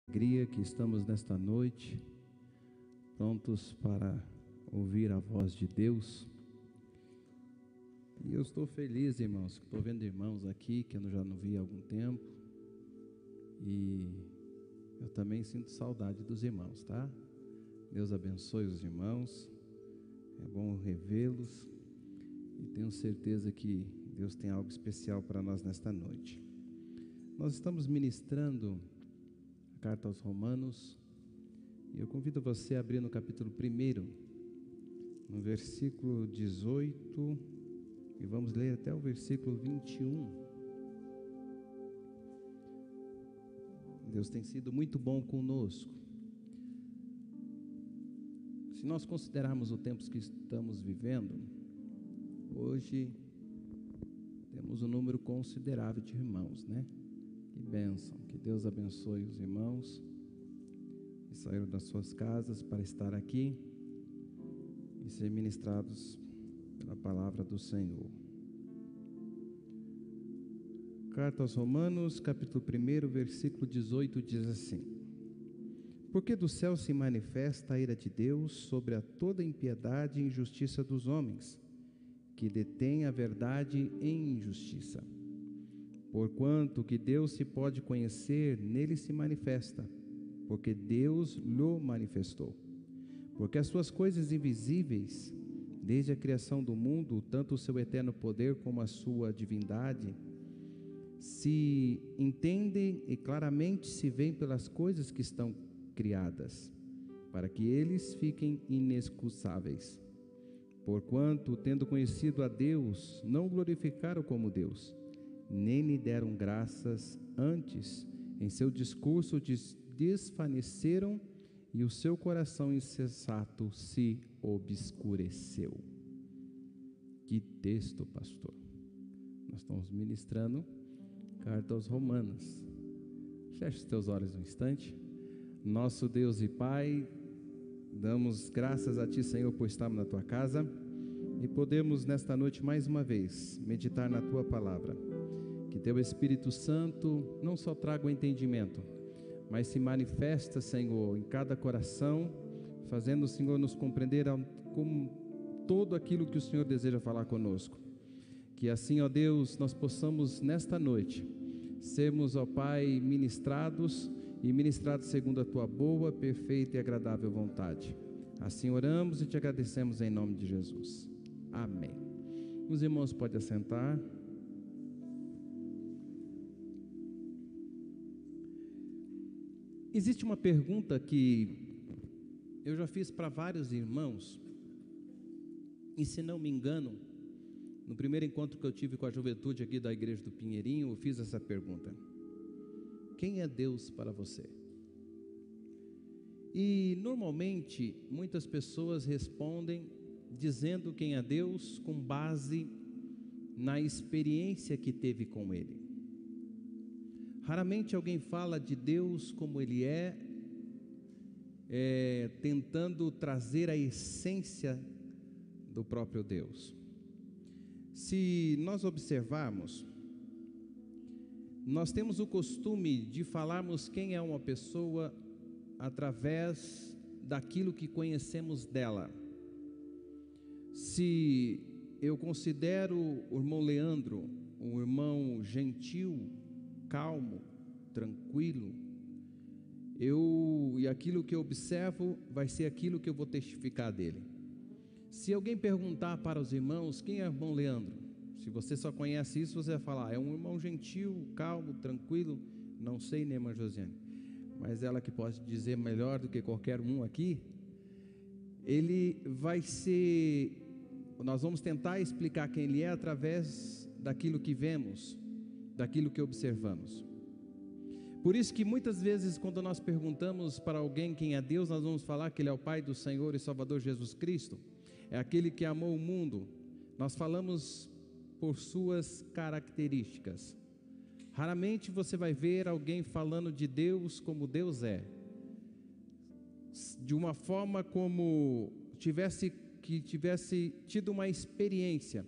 Alegria que estamos nesta noite, prontos para ouvir a voz de Deus. E eu estou feliz, irmãos, que estou vendo irmãos aqui que eu já não vi há algum tempo. E eu também sinto saudade dos irmãos, tá? Deus abençoe os irmãos, é bom revê-los. E tenho certeza que Deus tem algo especial para nós nesta noite. Nós estamos ministrando a carta aos Romanos, e eu convido você a abrir no capítulo 1, no versículo 18, e vamos ler até o versículo 21. Deus tem sido muito bom conosco. Se nós considerarmos o tempo que estamos vivendo, hoje temos um número considerável de irmãos, né? Que bênção, que Deus abençoe os irmãos que saíram das suas casas para estar aqui e ser ministrados pela palavra do Senhor. Carta aos Romanos, capítulo 1, versículo 18, diz assim: Porque do céu se manifesta a ira de Deus sobre a toda impiedade e injustiça dos homens, que detêm a verdade em injustiça. Porquanto que Deus se pode conhecer, nele se manifesta, porque Deus lhe manifestou. Porque as suas coisas invisíveis, desde a criação do mundo, tanto o seu eterno poder como a sua divindade, se entendem e claramente se veem pelas coisas que estão criadas, para que eles fiquem inexcusáveis. Porquanto, tendo conhecido a Deus, não o glorificaram como Deus, nem lhe deram graças, antes, em seu discurso desvaneceram, e o seu coração insensato se obscureceu. Que texto, pastor! Nós estamos ministrando carta aos Romanos. Feche os teus olhos um instante. Nosso Deus e Pai, damos graças a Ti, Senhor, por estarmos na Tua casa e podemos nesta noite mais uma vez meditar na Tua palavra. Que Teu Espírito Santo não só traga o entendimento, mas se manifesta, Senhor, em cada coração, fazendo o Senhor nos compreender com todo aquilo que o Senhor deseja falar conosco. Que assim, ó Deus, nós possamos nesta noite sermos, ó Pai, ministrados e ministrados segundo a Tua boa, perfeita e agradável vontade. Assim oramos e Te agradecemos em nome de Jesus. Amém. Os irmãos podem assentar. Existe uma pergunta que eu já fiz para vários irmãos, e se não me engano, no primeiro encontro que eu tive com a juventude aqui da igreja do Pinheirinho, eu fiz essa pergunta: quem é Deus para você? E normalmente muitas pessoas respondem dizendo quem é Deus com base na experiência que teve com Ele. Raramente alguém fala de Deus como Ele tentando trazer a essência do próprio Deus. Se nós observarmos, nós temos o costume de falarmos quem é uma pessoa através daquilo que conhecemos dela. Se eu considero o irmão Leandro um irmão gentil, calmo, tranquilo, e aquilo que eu observo vai ser aquilo que eu vou testificar dele. Se alguém perguntar para os irmãos quem é o irmão Leandro, se você só conhece isso, você vai falar: é um irmão gentil, calmo, tranquilo. Não sei, né, irmã Josiane, mas ela que pode dizer melhor do que qualquer um aqui. Ele vai ser, nós vamos tentar explicar quem ele é através daquilo que vemos, daquilo que observamos. Por isso que muitas vezes quando nós perguntamos para alguém quem é Deus, nós vamos falar que Ele é o Pai do Senhor e Salvador Jesus Cristo, é aquele que amou o mundo. Nós falamos por suas características. Raramente você vai ver alguém falando de Deus como Deus é, de uma forma como tivesse tido uma experiência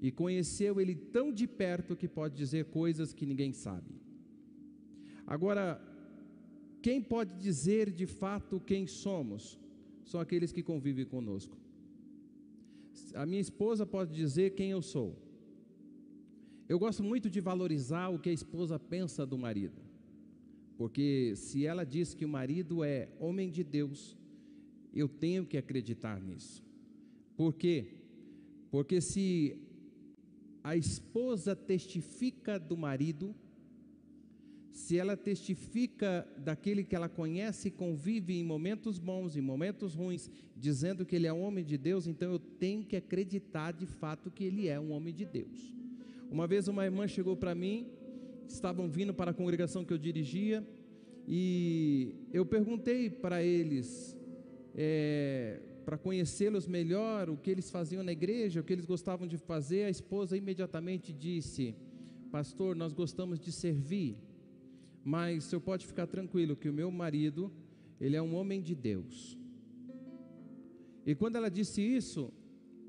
e conheceu Ele tão de perto que pode dizer coisas que ninguém sabe. Agora, quem pode dizer de fato quem somos? São aqueles que convivem conosco. A minha esposa pode dizer quem eu sou. Eu gosto muito de valorizar o que a esposa pensa do marido, porque se ela diz que o marido é homem de Deus, eu tenho que acreditar nisso. Por quê? Porque se a esposa testifica do marido, se ela testifica daquele que ela conhece e convive em momentos bons, em momentos ruins, dizendo que ele é um homem de Deus, então eu tenho que acreditar de fato que ele é um homem de Deus. Uma vez uma irmã chegou para mim, estavam vindo para a congregação que eu dirigia, e eu perguntei para eles, para conhecê-los melhor, o que eles faziam na igreja, o que eles gostavam de fazer. A esposa imediatamente disse: pastor, nós gostamos de servir, mas o senhor pode ficar tranquilo que o meu marido, ele é um homem de Deus. E quando ela disse isso,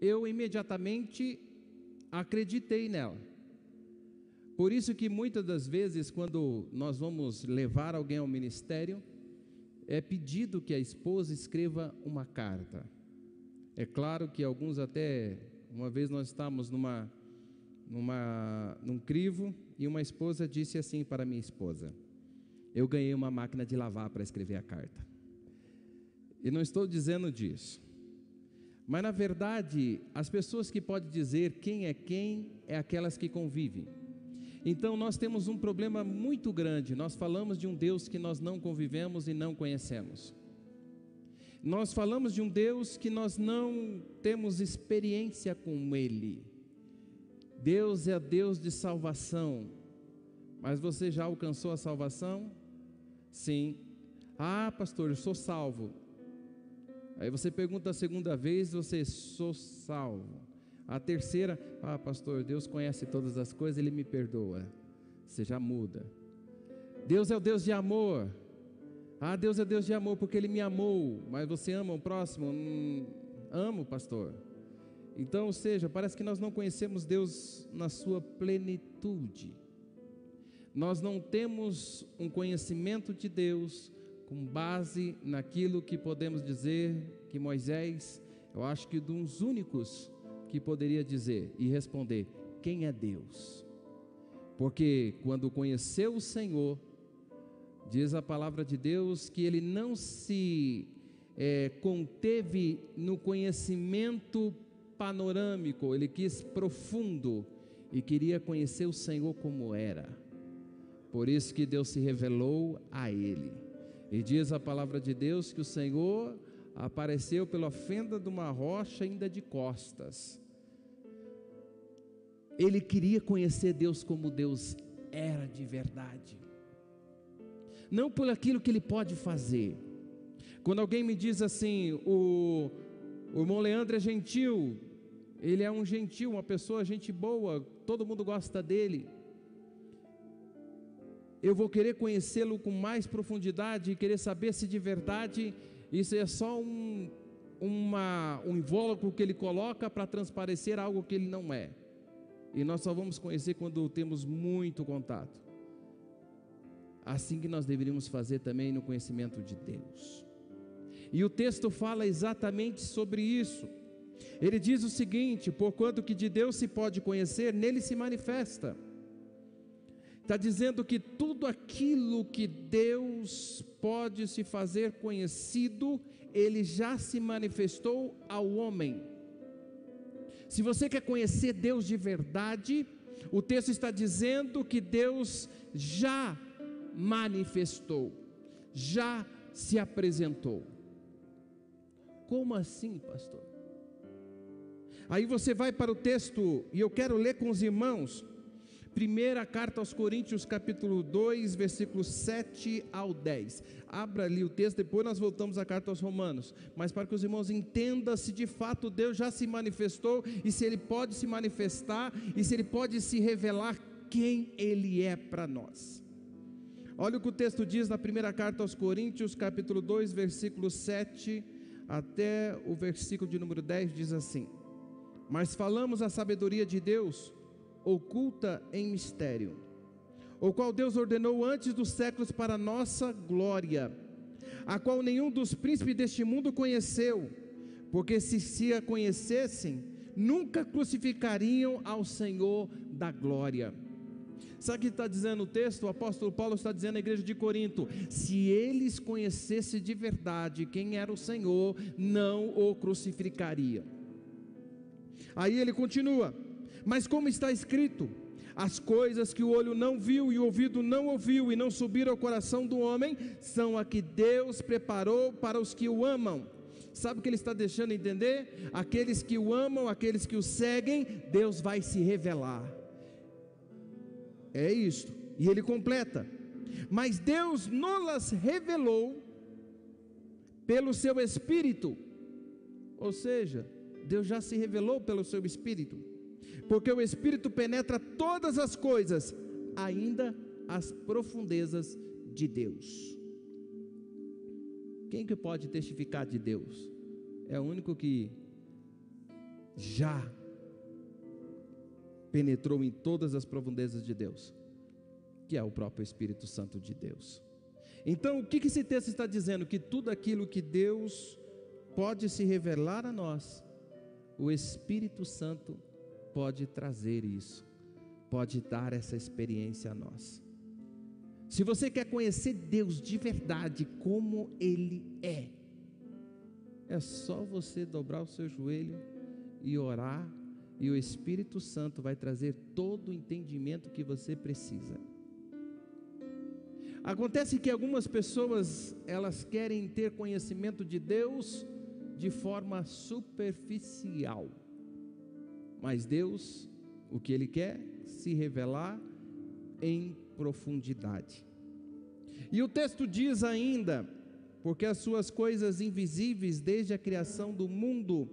eu imediatamente acreditei nela. Por isso que muitas das vezes, quando nós vamos levar alguém ao ministério, é pedido que a esposa escreva uma carta. É claro que alguns até, uma vez nós estávamos num crivo, e uma esposa disse assim para minha esposa: eu ganhei uma máquina de lavar para escrever a carta. E não estou dizendo disso, mas na verdade, as pessoas que podem dizer quem é aquelas que convivem. Então nós temos um problema muito grande. Nós falamos de um Deus que nós não convivemos e não conhecemos. Nós falamos de um Deus que nós não temos experiência com Ele. Deus é Deus de salvação. Mas você já alcançou a salvação? Sim. Ah, pastor, eu sou salvo. Aí você pergunta a segunda vez, você: sou salvo. A terceira: ah, pastor, Deus conhece todas as coisas, Ele me perdoa. Você já muda. Deus é o Deus de amor. Ah, Deus é Deus de amor porque Ele me amou. Mas você ama o próximo? Amo, pastor. Então, ou seja, parece que nós não conhecemos Deus na sua plenitude. Nós não temos um conhecimento de Deus com base naquilo que podemos dizer que Moisés, eu acho que dos únicos que poderia dizer e responder: quem é Deus? Porque quando conheceu o Senhor, diz a palavra de Deus que ele não se conteve no conhecimento panorâmico, ele quis profundo e queria conhecer o Senhor como era. Por isso que Deus se revelou a ele. E diz a palavra de Deus que o Senhor apareceu pela fenda de uma rocha ainda de costas. Ele queria conhecer Deus como Deus era de verdade, não por aquilo que Ele pode fazer. Quando alguém me diz assim: o irmão Leandro é gentil, ele é um gentil, uma pessoa gente boa, todo mundo gosta dele, eu vou querer conhecê-lo com mais profundidade e querer saber se de verdade isso é só um invólucro que ele coloca para transparecer algo que ele não é. E nós só vamos conhecer quando temos muito contato. Assim que nós deveríamos fazer também no conhecimento de Deus. E o texto fala exatamente sobre isso. Ele diz o seguinte: porquanto que de Deus se pode conhecer, nele se manifesta. Está dizendo que tudo aquilo que Deus pode se fazer conhecido, Ele já se manifestou ao homem. Se você quer conhecer Deus de verdade, o texto está dizendo que Deus já manifestou, já se apresentou. Como assim, pastor? Aí você vai para o texto, e eu quero ler com os irmãos, primeira carta aos Coríntios, capítulo 2, versículos 7 ao 10. Abra ali o texto, depois nós voltamos à carta aos Romanos. Mas para que os irmãos entendam se de fato Deus já se manifestou, e se Ele pode se manifestar, e se Ele pode se revelar quem Ele é para nós. Olha o que o texto diz na primeira carta aos Coríntios, capítulo 2, versículo 7 até o versículo de número 10, diz assim: mas falamos a sabedoria de Deus, oculta em mistério, o qual Deus ordenou antes dos séculos para a nossa glória, a qual nenhum dos príncipes deste mundo conheceu, porque se a conhecessem, nunca crucificariam ao Senhor da glória. Sabe o que está dizendo o texto? O apóstolo Paulo está dizendo à igreja de Corinto: se eles conhecessem de verdade quem era o Senhor, não o crucificariam. Aí ele continua: mas como está escrito, as coisas que o olho não viu e o ouvido não ouviu e não subiram ao coração do homem, são a que Deus preparou para os que o amam. Sabe o que ele está deixando entender? Aqueles que o amam, aqueles que o seguem, Deus vai se revelar. É isto. E ele completa: mas Deus nos revelou pelo seu Espírito. Ou seja, Deus já se revelou pelo seu Espírito, porque o Espírito penetra todas as coisas, ainda as profundezas de Deus. Quem que pode testificar de Deus? É o único que já penetrou em todas as profundezas de Deus, que é o próprio Espírito Santo de Deus. Então, o que esse texto está dizendo? Que tudo aquilo que Deus pode se revelar a nós, o Espírito Santo pode trazer isso, pode dar essa experiência a nós. Se você quer conhecer Deus de verdade, como Ele é só você dobrar o seu joelho e orar, e o Espírito Santo vai trazer todo o entendimento que você precisa. Acontece que algumas pessoas, elas querem ter conhecimento de Deus de forma superficial, mas Deus, o que Ele quer? Se revelar em profundidade. E o texto diz ainda: porque as suas coisas invisíveis desde a criação do mundo,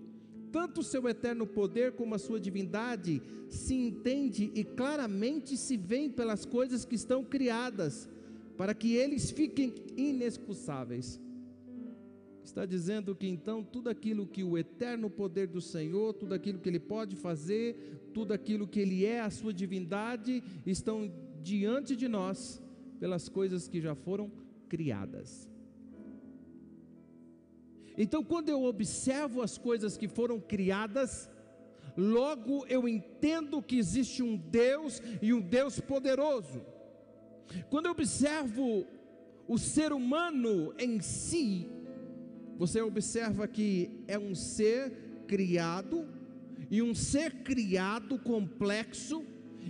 tanto o seu eterno poder como a sua divindade, se entende e claramente se vêem pelas coisas que estão criadas, para que eles fiquem inexcusáveis. Está dizendo que então tudo aquilo que o eterno poder do Senhor, tudo aquilo que Ele pode fazer, tudo aquilo que Ele é, a sua divindade, estão diante de nós pelas coisas que já foram criadas. Então, quando eu observo as coisas que foram criadas, logo eu entendo que existe um Deus e um Deus poderoso. Quando eu observo o ser humano em si, você observa que é um ser criado, e um ser criado complexo,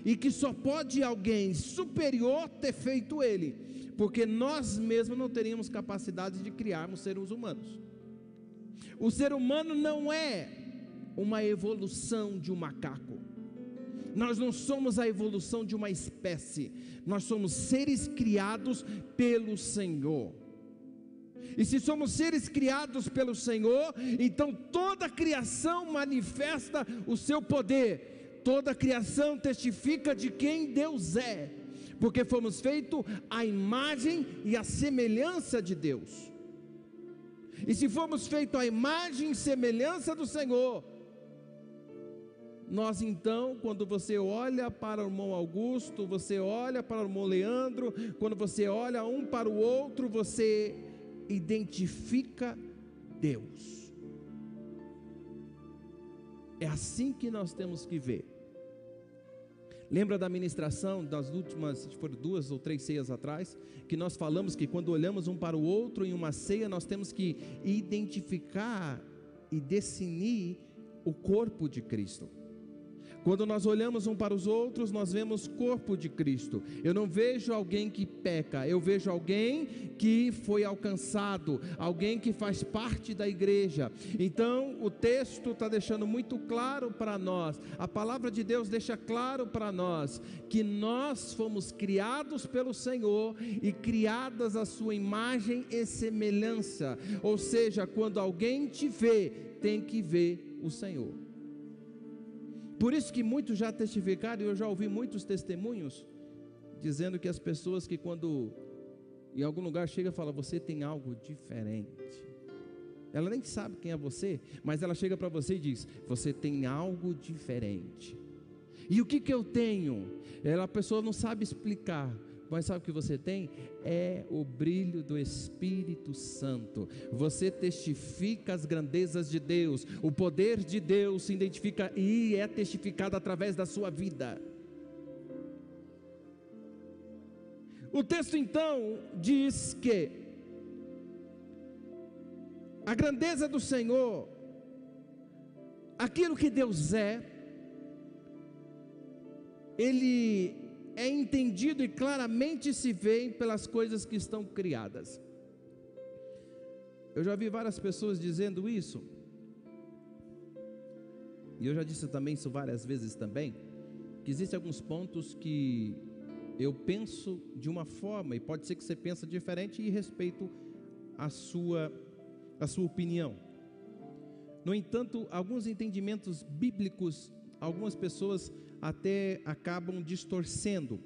e que só pode alguém superior ter feito ele, porque nós mesmos não teríamos capacidade de criarmos seres humanos. O ser humano não é uma evolução de um macaco. Nós não somos a evolução de uma espécie. Nós somos seres criados pelo Senhor. E se somos seres criados pelo Senhor, então toda a criação manifesta o seu poder. Toda a criação testifica de quem Deus é, porque fomos feitos à imagem e à semelhança de Deus. E se fomos feitos à imagem e semelhança do Senhor, nós então, quando você olha para o irmão Augusto, você olha para o irmão Leandro, quando você olha um para o outro, você identifica Deus. É assim que nós temos que ver. Lembra da ministração das últimas, foram 2 ou 3 ceias atrás, que nós falamos que quando olhamos um para o outro em uma ceia, nós temos que identificar e definir o corpo de Cristo. Quando nós olhamos um para os outros, nós vemos o corpo de Cristo. Eu não vejo alguém que peca, eu vejo alguém que foi alcançado, alguém que faz parte da igreja. Então o texto está deixando muito claro para nós, a palavra de Deus deixa claro para nós, que nós fomos criados pelo Senhor e criadas à sua imagem e semelhança. Ou seja, quando alguém te vê, tem que ver o Senhor. Por isso que muitos já testificaram, e eu já ouvi muitos testemunhos, dizendo que as pessoas que quando em algum lugar chega e fala, você tem algo diferente. Ela nem sabe quem é você, mas ela chega para você e diz, você tem algo diferente. E o que eu tenho? A pessoa não sabe explicar, mas sabe o que você tem? É o brilho do Espírito Santo. Você testifica as grandezas de Deus, o poder de Deus se identifica e é testificado através da sua vida. O texto então diz que a grandeza do Senhor, aquilo que Deus é, Ele é entendido e claramente se vê pelas coisas que estão criadas. Eu já vi várias pessoas dizendo isso, e eu já disse também isso várias vezes também, que existem alguns pontos que eu penso de uma forma, e pode ser que você pense diferente, e respeito a sua opinião. No entanto, alguns entendimentos bíblicos, algumas pessoas até acabam distorcendo,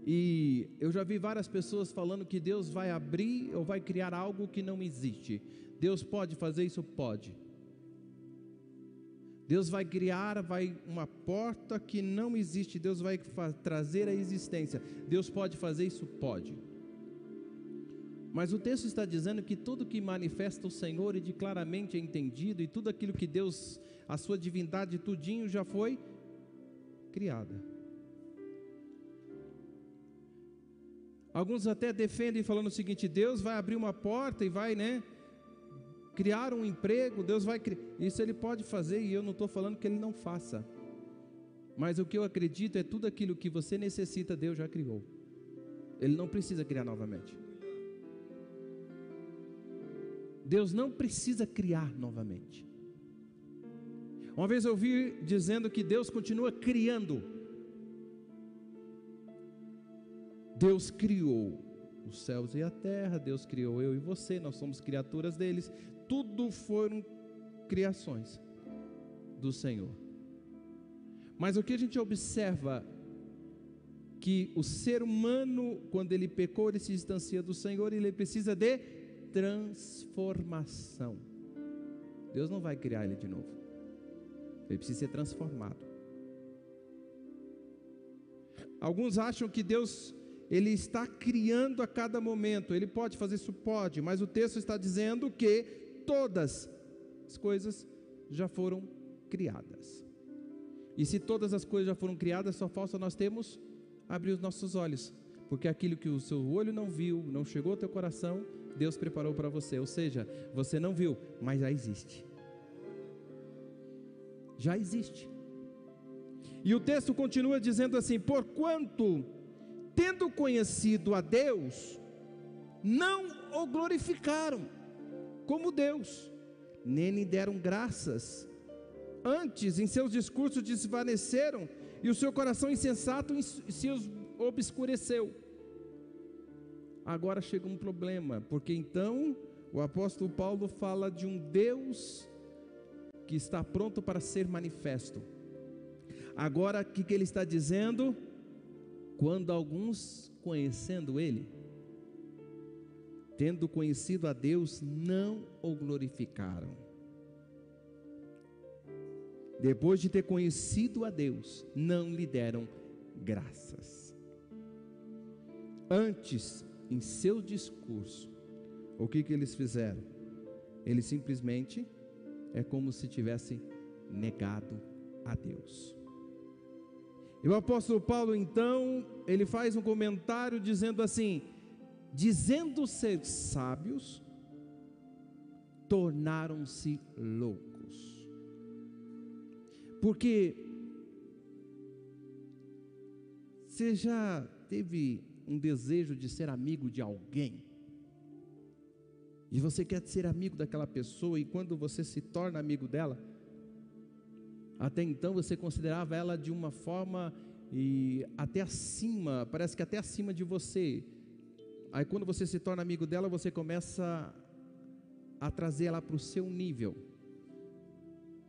e eu já vi várias pessoas falando que Deus vai abrir ou vai criar algo que não existe. Deus pode fazer isso? Pode. Deus vai criar uma porta que não existe, Deus vai trazer a existência. Deus pode fazer isso? Pode. Mas o texto está dizendo que tudo que manifesta o Senhor e de claramente é entendido, e tudo aquilo que Deus, a sua divindade, tudinho já foi criada. Alguns até defendem falando o seguinte: Deus vai abrir uma porta e vai, criar um emprego. Deus vai criar, isso Ele pode fazer, e eu não estou falando que Ele não faça, mas o que eu acredito é tudo aquilo que você necessita, Deus já criou. Ele não precisa criar novamente. Deus não precisa criar novamente. Uma vez eu ouvi dizendo que Deus continua criando. Deus criou os céus e a terra, Deus criou eu e você, nós somos criaturas deles, tudo foram criações do Senhor. Mas o que a gente observa, que o ser humano, quando ele pecou, ele se distancia do Senhor, e ele precisa de transformação. Deus não vai criar ele de novo, ele precisa ser transformado. Alguns acham que Deus, Ele está criando a cada momento. Ele pode fazer isso? Pode, mas o texto está dizendo que todas as coisas já foram criadas. E se todas as coisas já foram criadas, só falta nós temos abrir os nossos olhos, porque aquilo que o seu olho não viu, não chegou ao teu coração, Deus preparou para você. Ou seja, você não viu, mas já existe. Já existe. E o texto continua dizendo assim: porquanto, tendo conhecido a Deus, não o glorificaram como Deus, nem lhe deram graças. Antes, em seus discursos desvaneceram, e o seu coração insensato se obscureceu. Agora chega um problema, porque então o apóstolo Paulo fala de um Deus que está pronto para ser manifesto. Agora, o que ele está dizendo? Quando alguns, conhecendo Ele, tendo conhecido a Deus, não o glorificaram. Depois de ter conhecido a Deus, não lhe deram graças. Antes, em seu discurso, o que eles fizeram? Eles simplesmente, é como se tivessem negado a Deus. E o apóstolo Paulo então, ele faz um comentário dizendo assim: dizendo ser sábios, tornaram-se loucos. Porque você já teve um desejo de ser amigo de alguém? E você quer ser amigo daquela pessoa, e quando você se torna amigo dela, até então você considerava ela de uma forma e até acima, parece que até acima de você. Aí quando você se torna amigo dela, você começa a trazer ela para o seu nível.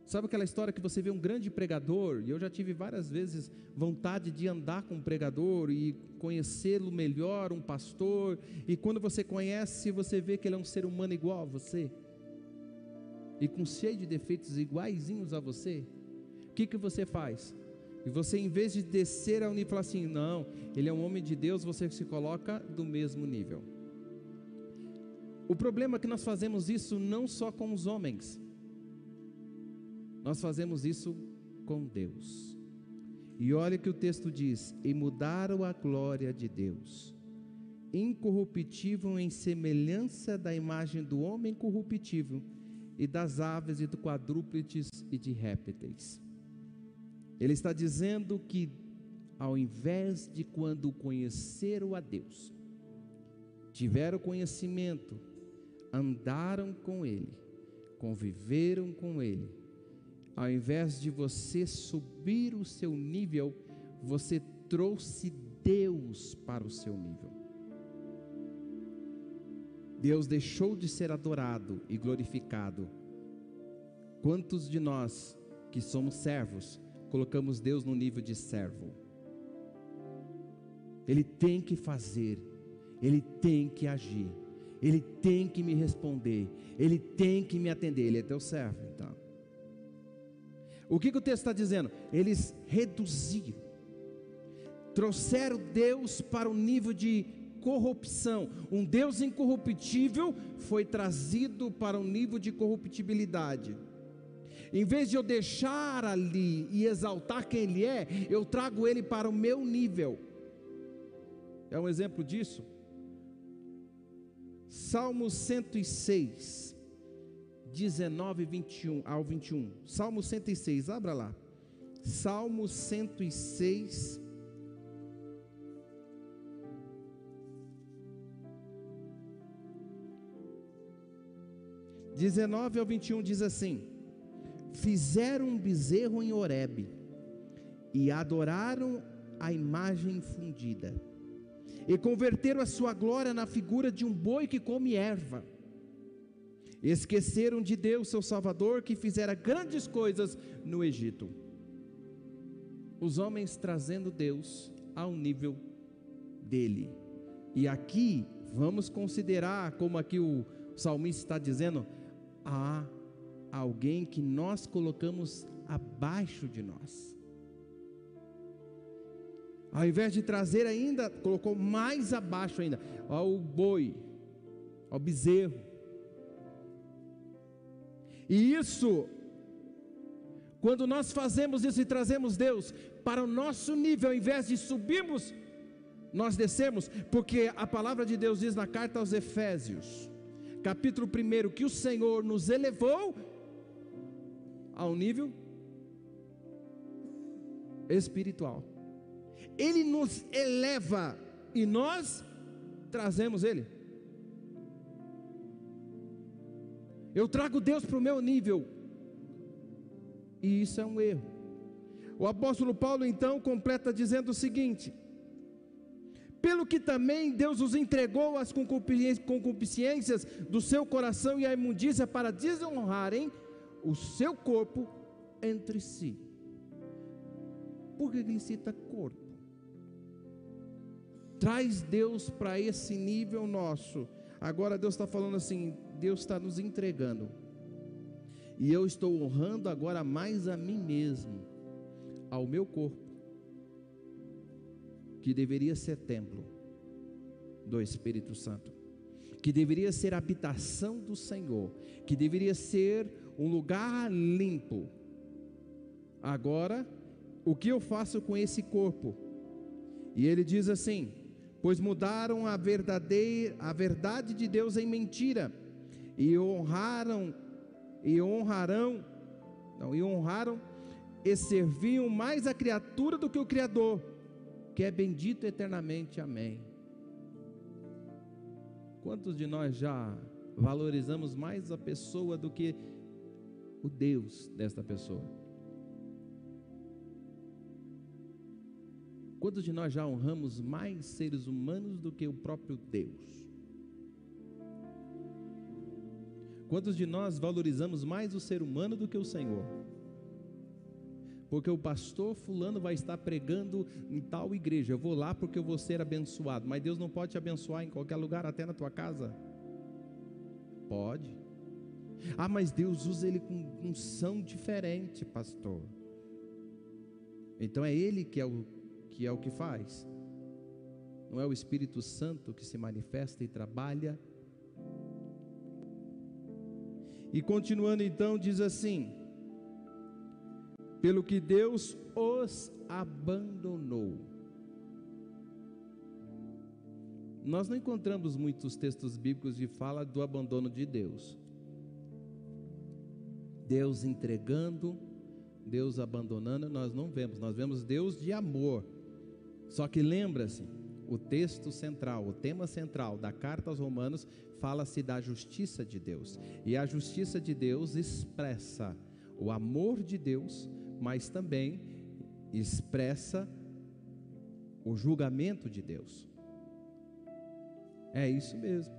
Sabe aquela história que você vê um grande pregador, e eu já tive várias vezes vontade de andar com um pregador e conhecê-lo melhor, um pastor, e quando você conhece, você vê que ele é um ser humano igual a você, e com cheio de defeitos iguaizinhos a você. O que você faz? E você, em vez de descer ao nível e falar assim, não, ele é um homem de Deus, você se coloca do mesmo nível. O problema é que nós fazemos isso não só com os homens, nós fazemos isso com Deus. E olha que o texto diz: e mudaram a glória de Deus, incorruptível em semelhança da imagem do homem corruptível, e das aves e do quadrúpedes e de répteis. Ele está dizendo que ao invés de quando conheceram a Deus, tiveram conhecimento, andaram com Ele, conviveram com Ele, ao invés de você subir o seu nível, você trouxe Deus para o seu nível. Deus deixou de ser adorado e glorificado. Quantos de nós que somos servos, colocamos Deus no nível de servo? Ele tem que fazer, Ele tem que agir, Ele tem que me responder, Ele tem que me atender. Ele é teu servo, então. O que o texto está dizendo? Eles reduziram, trouxeram Deus para o nível de corrupção. Um Deus incorruptível foi trazido para um nível de corruptibilidade. Em vez de eu deixar ali e exaltar quem Ele é, eu trago Ele para o meu nível. É um exemplo disso? Salmo 106, 19 21 ao 21. Salmo 106, abra lá. Salmo 106, 19 ao 21 diz assim: fizeram um bezerro em Horebe e adoraram a imagem fundida, e converteram a sua glória na figura de um boi que come erva. Esqueceram de Deus, seu Salvador, que fizera grandes coisas no Egito. Os homens trazendo Deus ao nível dele. E aqui vamos considerar, como aqui o salmista está dizendo, há alguém que nós colocamos abaixo de nós. Ao invés de trazer ainda, colocou mais abaixo ainda, ao boi, ao bezerro. E isso, quando nós fazemos isso e trazemos Deus para o nosso nível, ao invés de subirmos, nós descemos, porque a palavra de Deus diz na carta aos Efésios, capítulo 1, que o Senhor nos elevou ao nível espiritual. Ele nos eleva e nós trazemos Ele. Eu trago Deus para o meu nível, e isso é um erro. O apóstolo Paulo então completa dizendo o seguinte: pelo que também Deus os entregou às concupiscências do seu coração e à imundícia, para desonrarem o seu corpo entre si. Por que ele cita corpo? Traz Deus para esse nível nosso. Agora Deus está falando assim, Deus está nos entregando, e eu estou honrando agora mais a mim mesmo, ao meu corpo, que deveria ser templo do Espírito Santo, que deveria ser habitação do Senhor, que deveria ser um lugar limpo. Agora, o que eu faço com esse corpo? E ele diz assim: pois mudaram a verdade de Deus em mentira, e honraram e serviam mais a criatura do que o Criador, que é bendito eternamente. Amém. Quantos de nós já valorizamos mais a pessoa do que o Deus desta pessoa? Quantos de nós já honramos mais seres humanos do que o próprio Deus? Quantos de nós valorizamos mais o ser humano do que o Senhor? Porque o pastor fulano vai estar pregando em tal igreja, eu vou lá porque eu vou ser abençoado. Mas Deus não pode te abençoar em qualquer lugar, até na tua casa? Pode. Ah, mas Deus usa ele com unção diferente, pastor. Então é Ele que é o que faz. Não é o Espírito Santo que se manifesta e trabalha. E continuando então, diz assim: pelo que Deus os abandonou. Nós não encontramos muitos textos bíblicos que falam do abandono de Deus. Deus entregando, Deus abandonando, nós não vemos. Nós vemos Deus de amor. Só que lembra-se, o texto central, o tema central da carta aos Romanos, fala-se da justiça de Deus. E a justiça de Deus expressa o amor de Deus, mas também expressa o julgamento de Deus. É isso mesmo.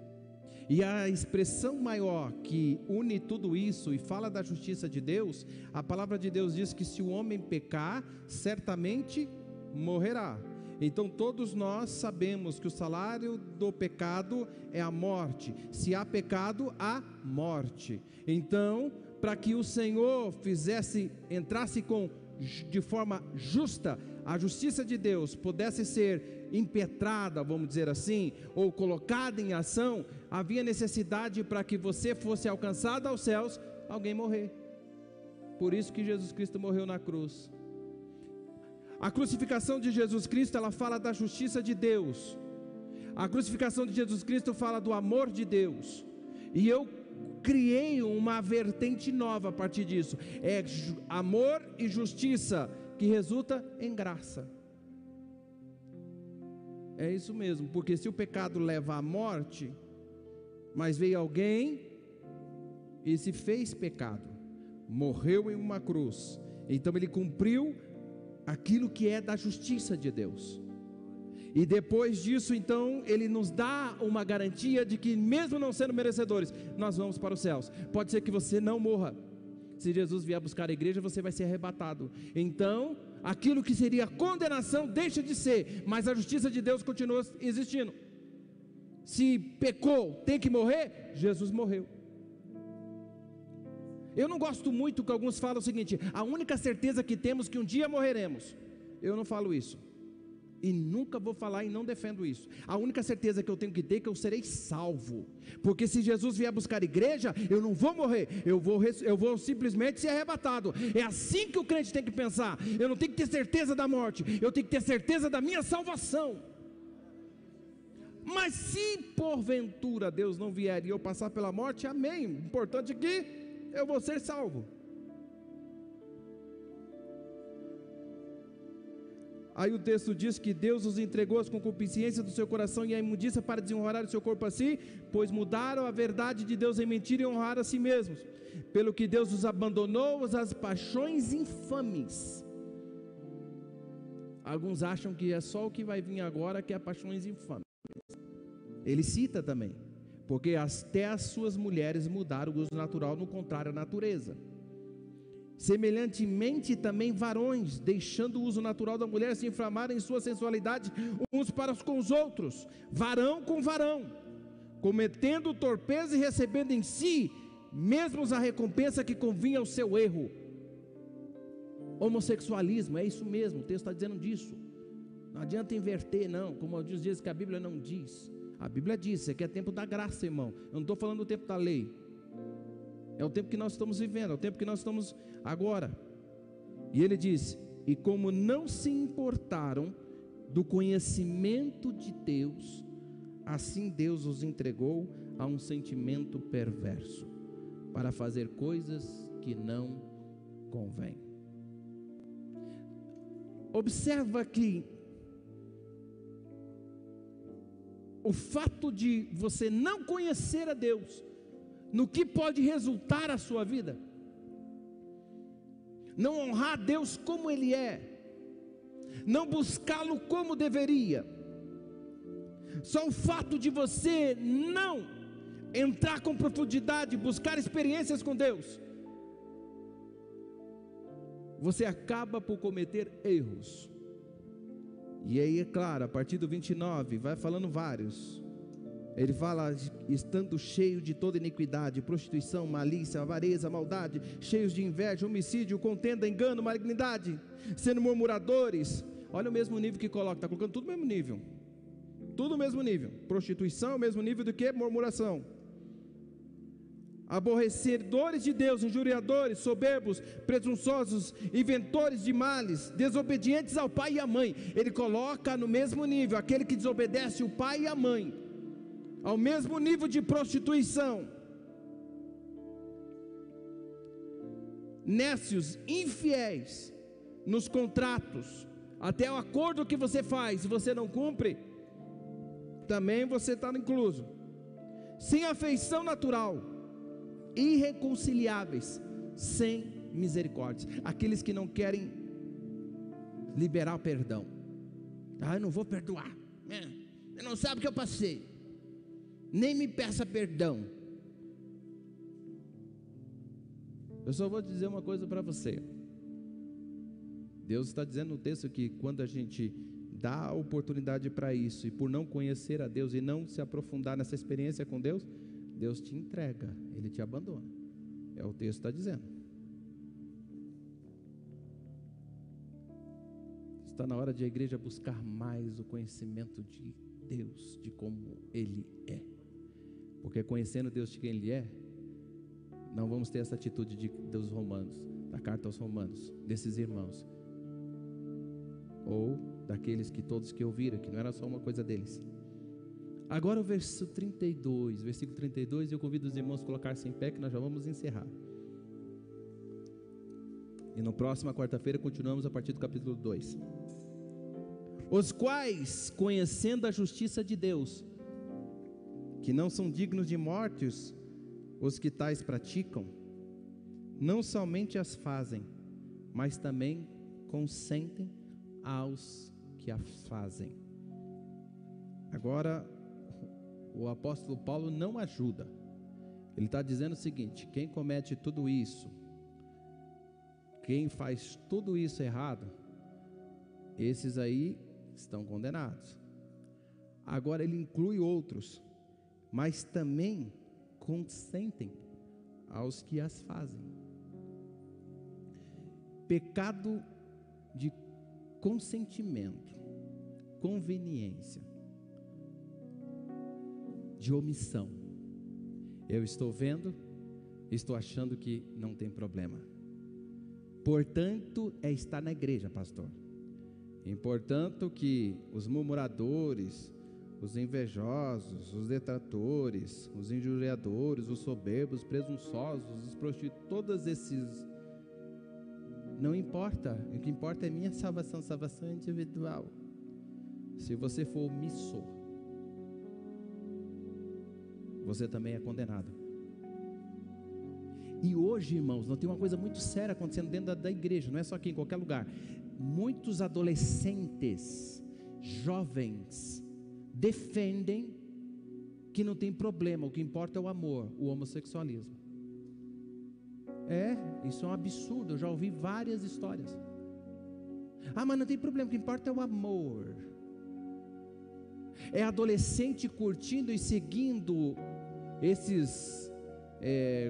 E a expressão maior que une tudo isso e fala da justiça de Deus, a palavra de Deus diz que se o homem pecar, certamente morrerá. Então todos nós sabemos que o salário do pecado é a morte. Se há pecado, há morte. Então, para que o Senhor entrasse de forma justa, a justiça de Deus pudesse ser impetrada, vamos dizer assim, ou colocada em ação, havia necessidade para que você fosse alcançado aos céus, alguém morrer. Por isso que Jesus Cristo morreu na cruz. A crucificação de Jesus Cristo, ela fala da justiça de Deus. A crucificação de Jesus Cristo fala do amor de Deus. E eu criei uma vertente nova a partir disso. É amor e justiça que resulta em graça. É isso mesmo, porque se o pecado leva à morte, mas veio alguém e se fez pecado, morreu em uma cruz, então ele cumpriu aquilo que é da justiça de Deus. E depois disso, então, ele nos dá uma garantia de que, mesmo não sendo merecedores, nós vamos para os céus. Pode ser que você não morra. Se Jesus vier buscar a igreja, você vai ser arrebatado. Então, aquilo que seria condenação deixa de ser, mas a justiça de Deus continua existindo. Se pecou, tem que morrer, Jesus morreu. Eu não gosto muito que alguns falam o seguinte: a única certeza que temos é que um dia morreremos. Eu não falo isso, e nunca vou falar e não defendo isso. A única certeza que eu tenho que ter é que eu serei salvo, porque se Jesus vier buscar a igreja, eu não vou morrer, eu vou simplesmente ser arrebatado. É assim que o crente tem que pensar. Eu não tenho que ter certeza da morte, eu tenho que ter certeza da minha salvação. Mas se porventura Deus não vier e eu passar pela morte, amém, o importante é que eu vou ser salvo. Aí o texto diz que Deus os entregou às concupiscências do seu coração e à imundícia para desonrar o seu corpo a si, pois mudaram a verdade de Deus em mentira e honraram a si mesmos. Pelo que Deus os abandonou às paixões infames. Alguns acham que é só o que vai vir agora, que é paixões infames. Ele cita também, porque até as suas mulheres mudaram o uso natural, no contrário à natureza. Semelhantemente também varões, deixando o uso natural da mulher, se inflamarem em sua sensualidade uns para com os outros, varão com varão, cometendo torpeza e recebendo em si mesmos a recompensa que convinha ao seu erro. Homossexualismo, é isso mesmo, o texto está dizendo disso. Não adianta inverter não, como alguns dizem que a Bíblia não diz. A Bíblia diz, isso aqui é tempo da graça, irmão. Eu não estou falando do tempo da lei. É o tempo que nós estamos vivendo, é o tempo que nós estamos agora. E ele diz: e como não se importaram do conhecimento de Deus, assim Deus os entregou a um sentimento perverso, para fazer coisas que não convêm. Observa que o fato de você não conhecer a Deus, no que pode resultar a sua vida, não honrar a Deus como Ele é, não buscá-lo como deveria, só o fato de você não entrar com profundidade, buscar experiências com Deus, você acaba por cometer erros. E aí, é claro, a partir do 29, vai falando vários. Ele fala, estando cheio de toda iniquidade, prostituição, malícia, avareza, maldade, cheios de inveja, homicídio, contenda, engano, malignidade, sendo murmuradores. Olha o mesmo nível que coloca, está colocando tudo no mesmo nível. Tudo no mesmo nível. Prostituição é o mesmo nível do que murmuração. Aborrecedores de Deus, injuriadores, soberbos, presunçosos, inventores de males, desobedientes ao pai e à mãe. Ele coloca no mesmo nível aquele que desobedece o pai e a mãe, ao mesmo nível de prostituição. Nécios, infiéis nos contratos, até o acordo que você faz, se você não cumpre, também você está incluso. Sem afeição natural, irreconciliáveis, sem misericórdia, aqueles que não querem liberar o perdão. Eu não vou perdoar, você não sabe o que eu passei, nem me peça perdão. Eu só vou dizer uma coisa para você. Deus está dizendo no texto que quando a gente dá a oportunidade para isso, e por não conhecer a Deus e não se aprofundar nessa experiência com Deus, Deus te entrega, Ele te abandona. É o texto está dizendo. Está na hora de a igreja buscar mais o conhecimento de Deus, de como Ele é. Porque conhecendo Deus de quem Ele é, não vamos ter essa atitude dos romanos, da carta aos romanos, desses irmãos, ou daqueles que todos que ouviram, que não era só uma coisa deles. Agora o versículo 32, eu convido os irmãos a colocar-se em pé, que nós já vamos encerrar. E na próxima quarta-feira continuamos a partir do capítulo 2. Os quais, conhecendo a justiça de Deus, que não são dignos de mortes os que tais praticam, não somente as fazem, mas também consentem aos que as fazem. Agora, o apóstolo Paulo não ajuda. Ele está dizendo o seguinte: quem comete tudo isso, quem faz tudo isso errado, esses aí estão condenados. Agora ele inclui outros, mas também consentem aos que as fazem. Pecado de consentimento, conveniência, de omissão. Eu estou vendo, estou achando que não tem problema. Portanto, é estar na igreja, pastor. E portanto que os murmuradores, os invejosos, os detratores, os injuriadores, os soberbos, os presunçosos, os prostitutos, todos esses, não importa. O que importa é minha salvação, salvação individual. Se você for omissor, você também é condenado. E hoje, irmãos, nós temos uma coisa muito séria acontecendo dentro da igreja, não é só aqui, em qualquer lugar. Muitos adolescentes, jovens, defendem que não tem problema, o que importa é o amor, o homossexualismo. Isso é um absurdo, eu já ouvi várias histórias. Mas não tem problema, o que importa é o amor. É adolescente curtindo e seguindo esses,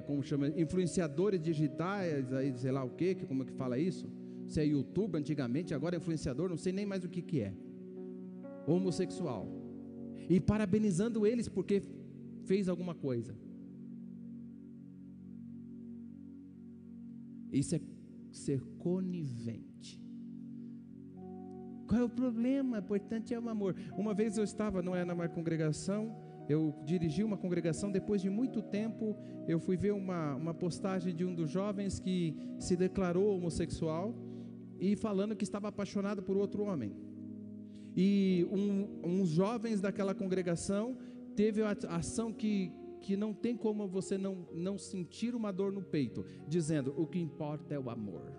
como chama, influenciadores digitais, aí, sei lá o que, como é que fala isso? Se é YouTube antigamente, agora é influenciador, não sei nem mais o que é. Homossexual. E parabenizando eles porque fez alguma coisa. Isso é ser conivente. Qual é o problema? O importante é o amor. Uma vez eu estava, não é numa congregação, eu dirigi uma congregação, depois de muito tempo, eu fui ver uma postagem de um dos jovens que se declarou homossexual, e falando que estava apaixonado por outro homem. E uns jovens daquela congregação teve a ação que não tem como você não sentir uma dor no peito, dizendo: o que importa é o amor.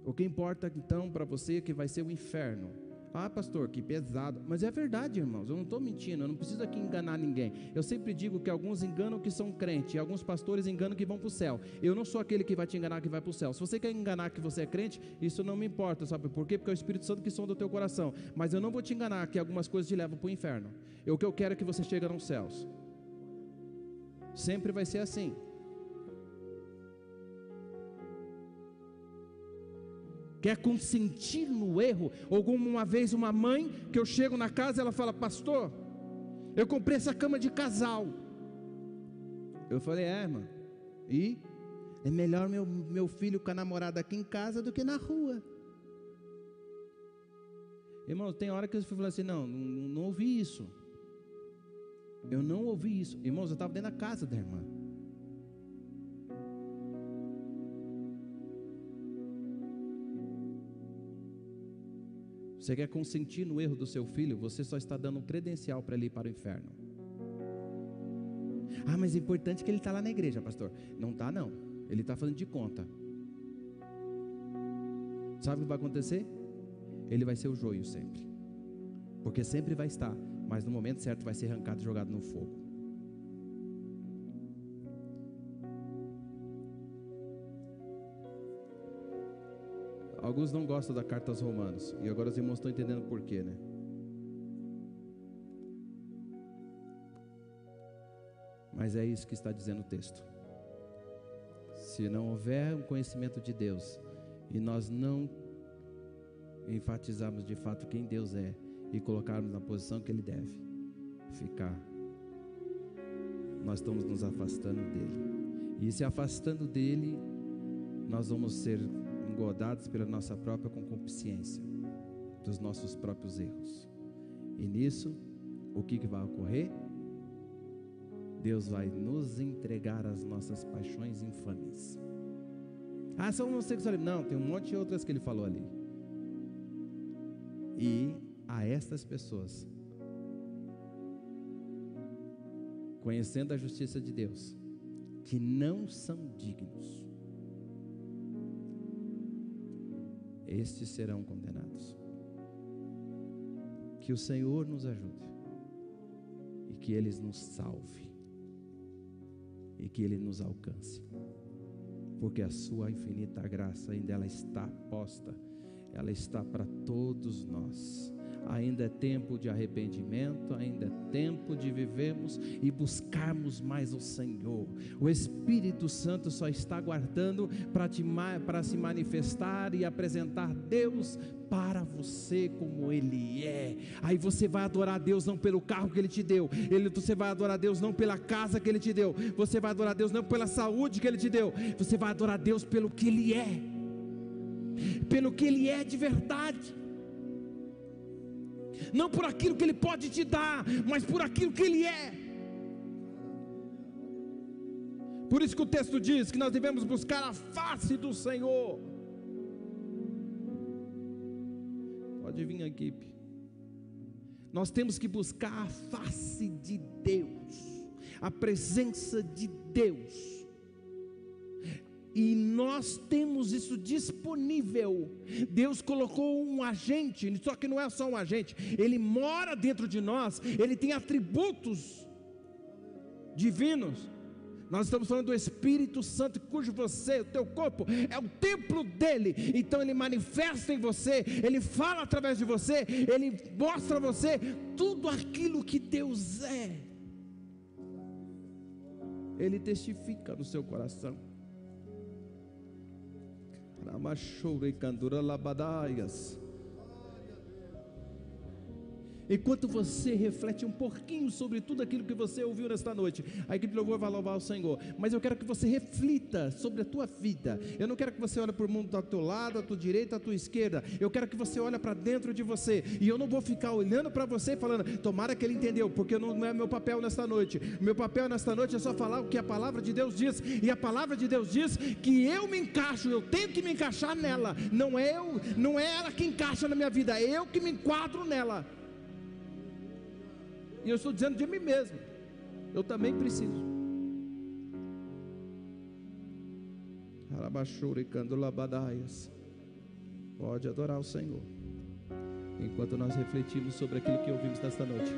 O que importa então para você é que vai ser o inferno, Ah, pastor, que pesado. Mas é verdade, irmãos, eu não estou mentindo, eu não preciso aqui enganar ninguém. Eu sempre digo que alguns enganam que são crentes, e alguns pastores enganam que vão para o céu. Eu não sou aquele que vai te enganar que vai para o céu. Se você quer enganar que você é crente, isso não me importa, sabe por quê? Porque é o Espírito Santo que sonda o teu coração. Mas eu não vou te enganar que algumas coisas te levam para o inferno. O que eu quero é que você chegue nos céus. Sempre vai ser assim. Quer consentir no erro? Ou como uma vez uma mãe, que eu chego na casa, ela fala: pastor, eu comprei essa cama de casal. Eu falei: irmã, e? É melhor meu filho com a namorada aqui em casa do que na rua. Irmão, tem hora que eu falo assim: não ouvi isso. Eu não ouvi isso. Irmãos, eu estava dentro da casa da irmã. Você quer consentir no erro do seu filho? Você só está dando um credencial para ele ir para o inferno. Ah, mas é importante que ele está lá na igreja, pastor. Não está não, ele está fazendo de conta. Sabe o que vai acontecer? Ele vai ser o joio sempre. Porque sempre vai estar, mas no momento certo vai ser arrancado e jogado no fogo. Alguns não gostam da carta aos Romanos, e agora os irmãos estão entendendo por quê, né? Mas é isso que está dizendo o texto. Se não houver um conhecimento de Deus, e nós não enfatizarmos de fato quem Deus é, e colocarmos na posição que Ele deve ficar, nós estamos nos afastando dEle. E se afastando dEle, nós vamos ser engordados pela nossa própria concupiscência, dos nossos próprios erros. E nisso, o que vai ocorrer? Deus vai nos entregar as nossas paixões infames. Ah, são homossexuais? Não, tem um monte de outras que ele falou ali. E a estas pessoas, conhecendo a justiça de Deus, que não são dignos, estes serão condenados. Que o Senhor nos ajude, e que Ele nos salve, e que Ele nos alcance, porque a sua infinita graça ainda ela está posta, ela está para todos nós. Ainda é tempo de arrependimento, ainda é tempo de vivermos e buscarmos mais o Senhor. O Espírito Santo só está aguardando para se manifestar e apresentar Deus para você como Ele é. Aí você vai adorar a Deus não pelo carro que Ele te deu, você vai adorar a Deus não pela casa que Ele te deu, você vai adorar a Deus não pela saúde que Ele te deu, você vai adorar a Deus pelo que Ele é, pelo que Ele é de verdade. Não por aquilo que Ele pode te dar, mas por aquilo que Ele é. Por isso que o texto diz que nós devemos buscar a face do Senhor. Pode vir aqui. Nós temos que buscar a face de Deus, a presença de Deus. E nós temos isso disponível. Deus colocou um agente, só que não é só um agente, Ele mora dentro de nós, Ele tem atributos divinos. Nós estamos falando do Espírito Santo, cujo o teu corpo é o templo dEle. Então Ele manifesta em você, Ele fala através de você, Ele mostra a você tudo aquilo que Deus é. Ele testifica no seu coração. Enquanto você reflete um pouquinho sobre tudo aquilo que você ouviu nesta noite, a equipe de louvor vai louvar o Senhor, mas eu quero que você reflita sobre a tua vida. Eu não quero que você olhe para o mundo do teu lado, à tua direita, à tua esquerda. Eu quero que você olhe para dentro de você, e eu não vou ficar olhando para você e falando, tomara que ele entendeu, porque não é meu papel nesta noite. Meu papel nesta noite é só falar o que a palavra de Deus diz, e a palavra de Deus diz que eu me encaixo, eu tenho que me encaixar nela. Não é ela que encaixa na minha vida, é eu que me enquadro nela. E eu estou dizendo de mim mesmo, eu também preciso. Pode adorar o Senhor. enquanto nós refletimos sobre aquilo que ouvimos nesta noite.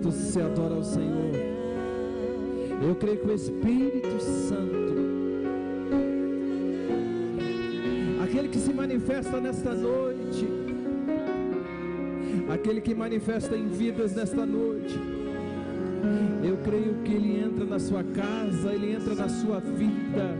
Você adora ao Senhor. Eu creio que o Espírito Santo, aquele que se manifesta nesta noite, aquele que manifesta em vidas nesta noite, eu creio que Ele entra na sua casa, Ele entra na sua vida.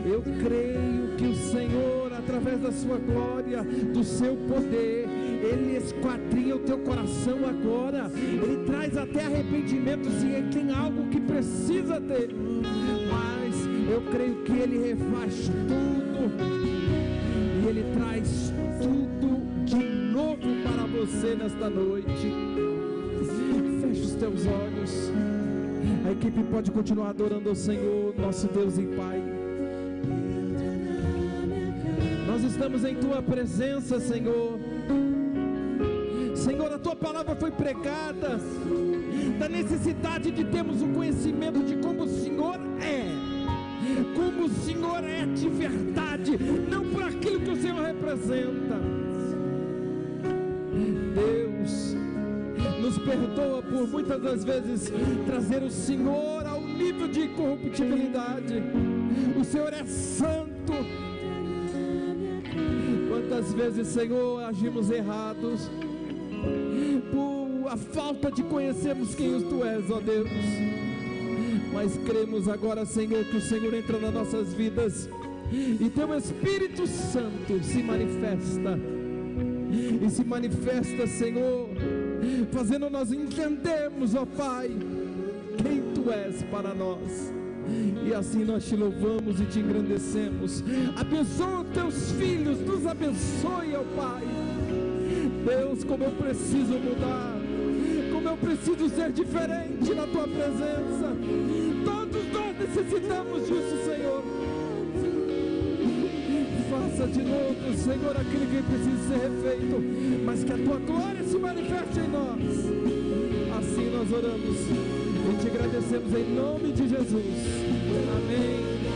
Eu creio que o Senhor, através da sua glória, do seu poder, Ele esquadrinha o teu coração agora. Ele traz até arrependimento se Ele tem algo que precisa ter. Mas eu creio que Ele refaz tudo, e Ele traz tudo de novo para você nesta noite. Feche os teus olhos. A equipe pode continuar adorando ao Senhor, nosso Deus e Pai. Nós estamos em Tua presença, Senhor. Senhor, a Tua palavra foi pregada, da necessidade de termos um conhecimento de como o Senhor é, como o Senhor é de verdade, não por aquilo que o Senhor representa. Deus, nos perdoa por muitas das vezes trazer o Senhor ao nível de incorruptibilidade. O Senhor é santo. Quantas vezes, Senhor, agimos errados por a falta de conhecermos quem Tu és, ó Deus. Mas cremos agora, Senhor, que o Senhor entra nas nossas vidas e Teu Espírito Santo se manifesta. E se manifesta, Senhor, fazendo nós entendermos, ó Pai, quem Tu és para nós. E assim nós Te louvamos e Te engrandecemos. Abençoa os Teus filhos, nos abençoe, ó Pai. Deus, como eu preciso mudar, como eu preciso ser diferente na Tua presença. Todos nós necessitamos disso, Senhor. Faça de novo, Senhor, aquilo que precisa ser refeito, mas que a Tua glória se manifeste em nós. Assim nós oramos e Te agradecemos em nome de Jesus. Amém.